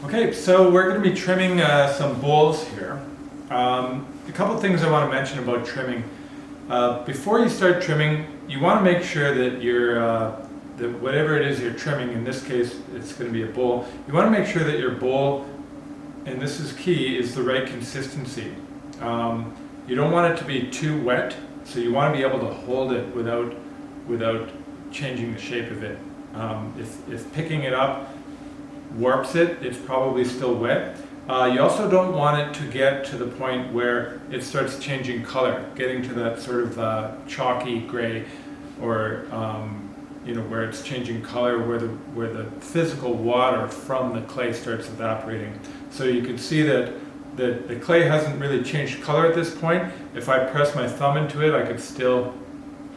Okay, so we're going to be trimming some bowls here. A couple things I want to mention about trimming. Before you start trimming, you want to make sure that that whatever it is you're trimming, in this case it's going to be a bowl, you want to make sure that your bowl, and this is key, is the right consistency. You don't want it to be too wet, so you want to be able to hold it without changing the shape of it. If picking it up warps it, it's probably still wet. You also don't want it to get to the point where it starts changing color, getting to that sort of chalky gray, or where it's changing color, where the physical water from the clay starts evaporating. So you can see that the clay hasn't really changed color at this point. If I press my thumb into it, I could still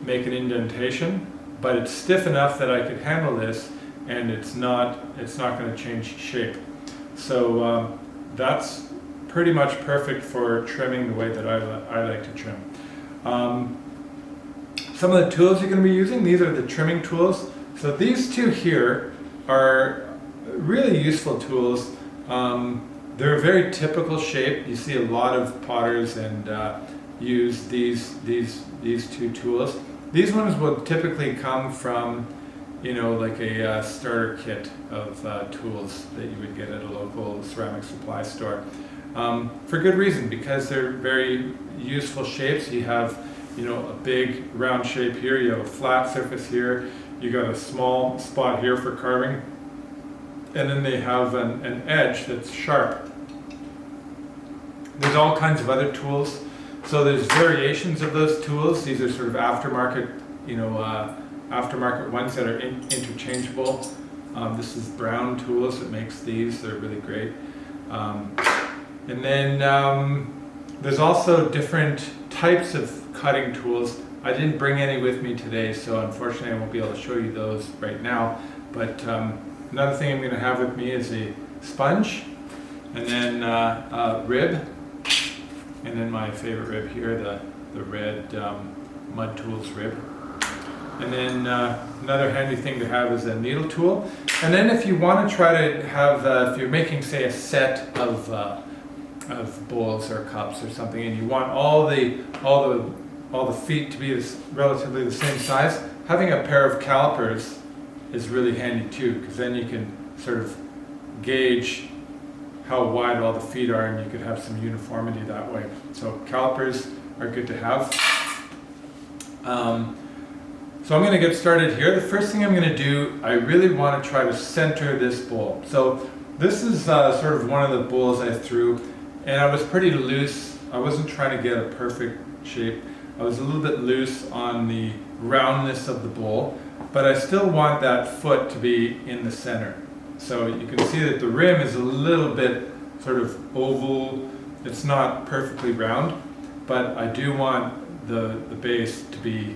make an indentation, but it's stiff enough that I could handle this, and it's not going to change shape. So that's pretty much perfect for trimming the way that I like to trim. Some of the tools you're going to be using, these are the trimming tools. So these two here are really useful tools. They're a very typical shape. You see a lot of potters and use these two tools. These ones will typically come from like a starter kit of tools that you would get at a local ceramic supply store. For good reason, because they're very useful shapes. You have a big round shape here, you have a flat surface here, you got a small spot here for carving, and then they have an edge that's sharp. There's all kinds of other tools. So there's variations of those tools. These are sort of aftermarket, aftermarket ones that are interchangeable. This is Brown Tools that makes these. They're really great. And then there's also different types of cutting tools. I didn't bring any with me today, so unfortunately I won't be able to show you those right now. But another thing I'm going to have with me is a sponge, and then rib, and then my favorite rib here, the red Mud Tools rib. And then another handy thing to have is a needle tool. And then if you want to try to have, if you're making, say, a set of bowls or cups or something, and you want all the feet to be relatively the same size, having a pair of calipers is really handy too, because then you can sort of gauge how wide all the feet are, and you could have some uniformity that way. So calipers are good to have. So I'm going to get started here. The first thing I'm going to do, I really want to try to center this bowl. So this is sort of one of the bowls I threw, and I was pretty loose. I wasn't trying to get a perfect shape. I was a little bit loose on the roundness of the bowl, but I still want that foot to be in the center. So you can see that the rim is a little bit sort of oval. It's not perfectly round, but I do want the base to be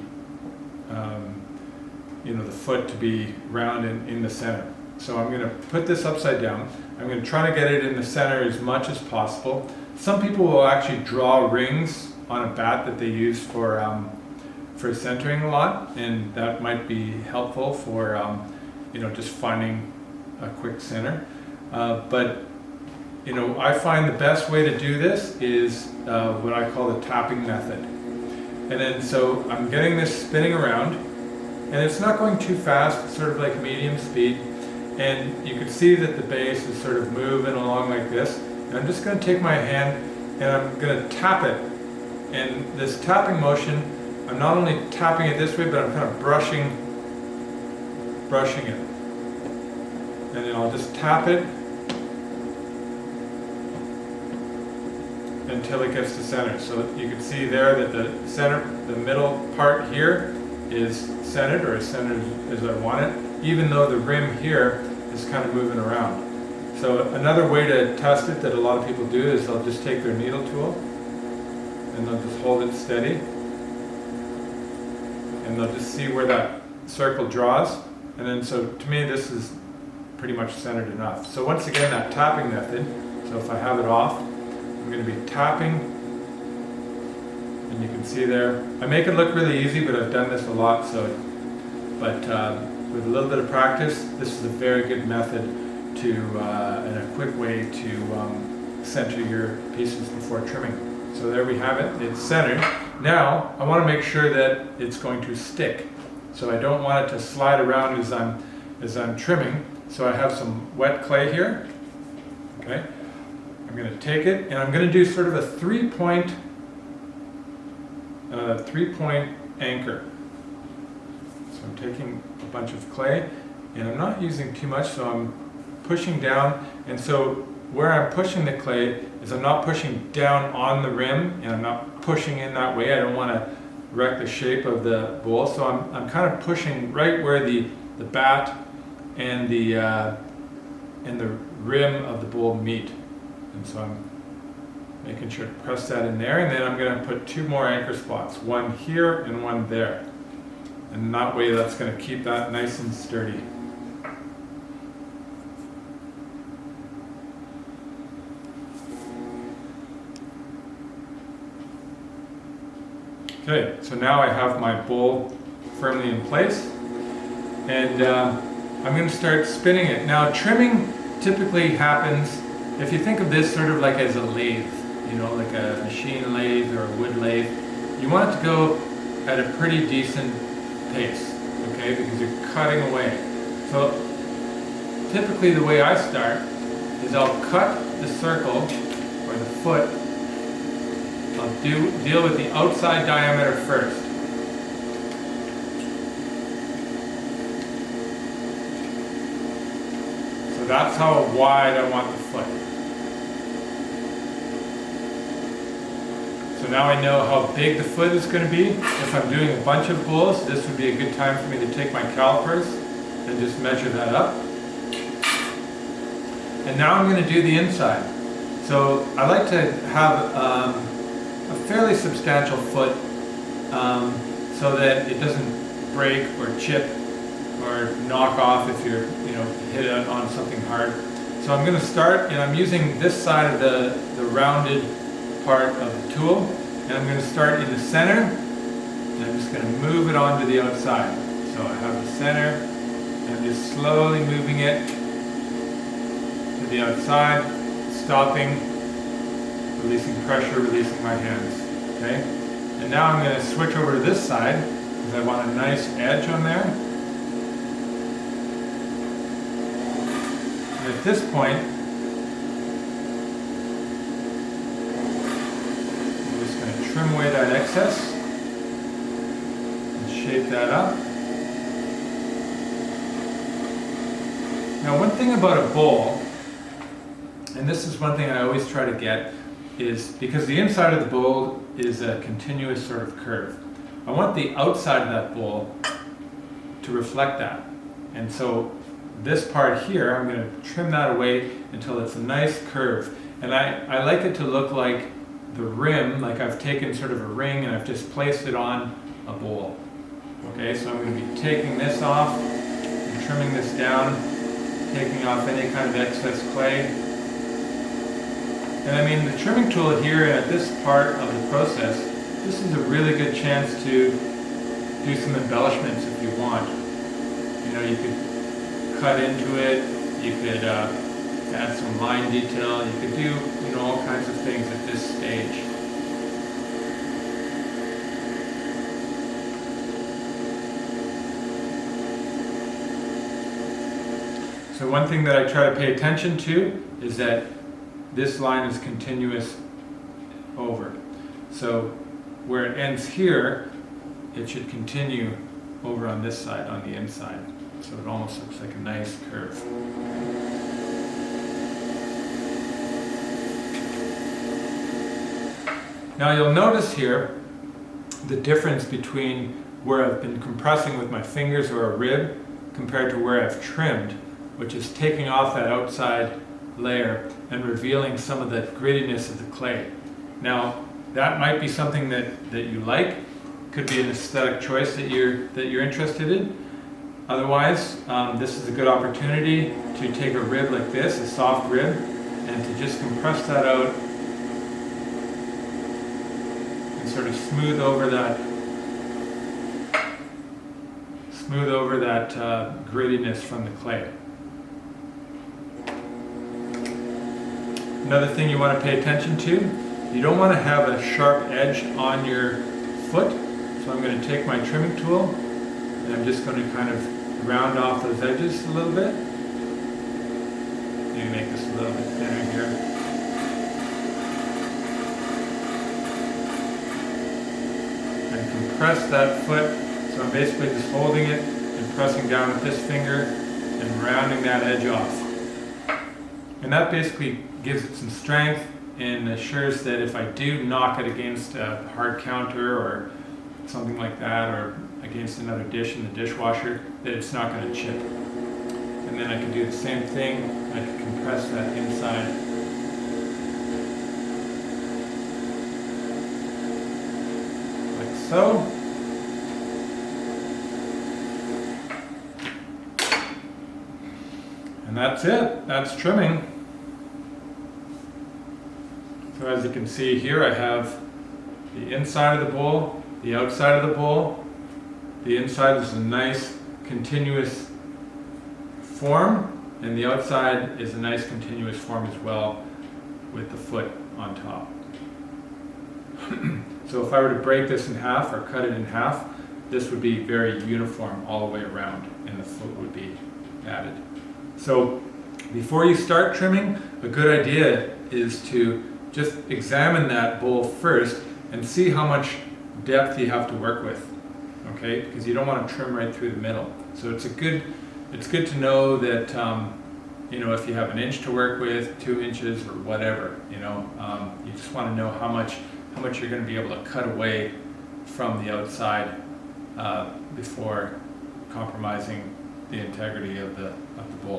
the foot to be round in the center. So I'm going to put this upside down. I'm going to try to get it in the center as much as possible. Some people will actually draw rings on a bat that they use for centering a lot, and that might be helpful for just finding a quick center. But I find the best way to do this is what I call the tapping method. And then so I'm getting this spinning around, and it's not going too fast, it's sort of like medium speed. And you can see that the base is sort of moving along like this. And I'm just going to take my hand and I'm going to tap it. And this tapping motion, I'm not only tapping it this way, but I'm kind of brushing it. And then I'll just tap it until it gets to center. So you can see there that the middle part here is centered, or as centered as I want it, even though the rim here is kind of moving around. So another way to test it that a lot of people do is they'll just take their needle tool and they'll just hold it steady, and they'll just see where that circle draws. And then so to me this is pretty much centered enough. So once again, that tapping method, so if I have it off, I'm going to be tapping, and you can see there. I make it look really easy, but I've done this a lot, with a little bit of practice, this is a very good method and a quick way to center your pieces before trimming. So there we have it, it's centered. Now I want to make sure that it's going to stick. So I don't want it to slide around as I'm trimming. So I have some wet clay here. Okay, I'm going to take it and I'm going to do sort of a three-point anchor. So I'm taking a bunch of clay and I'm not using too much, so I'm pushing down. And so where I'm pushing the clay is I'm not pushing down on the rim and I'm not pushing in that way. I don't want to wreck the shape of the bowl. So I'm kind of pushing right where the bat and the rim of the bowl meet. And so I'm making sure to press that in there, and then I'm going to put two more anchor spots, one here and one there. And that way that's going to keep that nice and sturdy. Okay, so now I have my bowl firmly in place, and I'm going to start spinning it. Now trimming typically happens, if you think of this sort of like as a lathe, you know, like a machine lathe or a wood lathe, you want it to go at a pretty decent pace, okay, because you're cutting away. So typically the way I start is I'll cut the circle or the foot. I'll deal with the outside diameter first. So that's how wide I want the foot. So now I know how big the foot is going to be. If I'm doing a bunch of bowls, this would be a good time for me to take my calipers and just measure that up. And now I'm going to do the inside. So I like to have a fairly substantial foot so that it doesn't break or chip or knock off if you're, hit it on something hard. So I'm going to start, and I'm using this side of the rounded part of the tool, and I'm going to start in the center, and I'm just going to move it onto the outside. So I have the center, and I'm just slowly moving it to the outside, stopping, releasing pressure, releasing my hands. Okay? And now I'm going to switch over to this side because I want a nice edge on there. And at this point, I'm just going to trim away that excess and shape that up. Now, one thing about a bowl, and this is one thing I always try to get, is because the inside of the bowl is a continuous sort of curve. I want the outside of that bowl to reflect that. And so this part here, I'm going to trim that away until it's a nice curve. And I like it to look like the rim, like I've taken sort of a ring and I've just placed it on a bowl. Okay, so I'm going to be taking this off and trimming this down, taking off any kind of excess clay. And I mean, the trimming tool here at this part of the process, this is a really good chance to do some embellishments if you want. You could cut into it, you could add some line detail, you could do, all kinds of things at this stage. So one thing that I try to pay attention to is that this line is continuous over. So where it ends here, it should continue over on this side, on the inside. So it almost looks like a nice curve. Now you'll notice here the difference between where I've been compressing with my fingers or a rib compared to where I've trimmed, which is taking off that outside layer and revealing some of the grittiness of the clay. Now that might be something that you like, could be an aesthetic choice that you're interested in. Otherwise, this is a good opportunity to take a rib like this, a soft rib, and to just compress that out and sort of smooth over that grittiness from the clay. Another thing you want to pay attention to, you don't want to have a sharp edge on your foot. So I'm going to take my trimming tool and I'm just going to kind of round off those edges a little bit. Maybe make this a little bit thinner here. And compress that foot. So I'm basically just holding it and pressing down with this finger and rounding that edge off. And that basically gives it some strength and assures that if I do knock it against a hard counter or something like that, or against another dish in the dishwasher, that it's not going to chip. And then I can do the same thing. I can compress that inside. Like so. And that's it. That's trimming. So as you can see here, I have the inside of the bowl, the outside of the bowl. The inside is a nice continuous form, and the outside is a nice continuous form as well, with the foot on top. So if I were to break this in half or cut it in half, this would be very uniform all the way around, and the foot would be added. So before you start trimming, a good idea is to just examine that bowl first and see how much depth you have to work with, okay? Because you don't want to trim right through the middle. So it's good to know that, you know, if you have an inch to work with, 2 inches or whatever, you know, you just want to know how much you're going to be able to cut away from the outside before compromising the integrity of the bowl.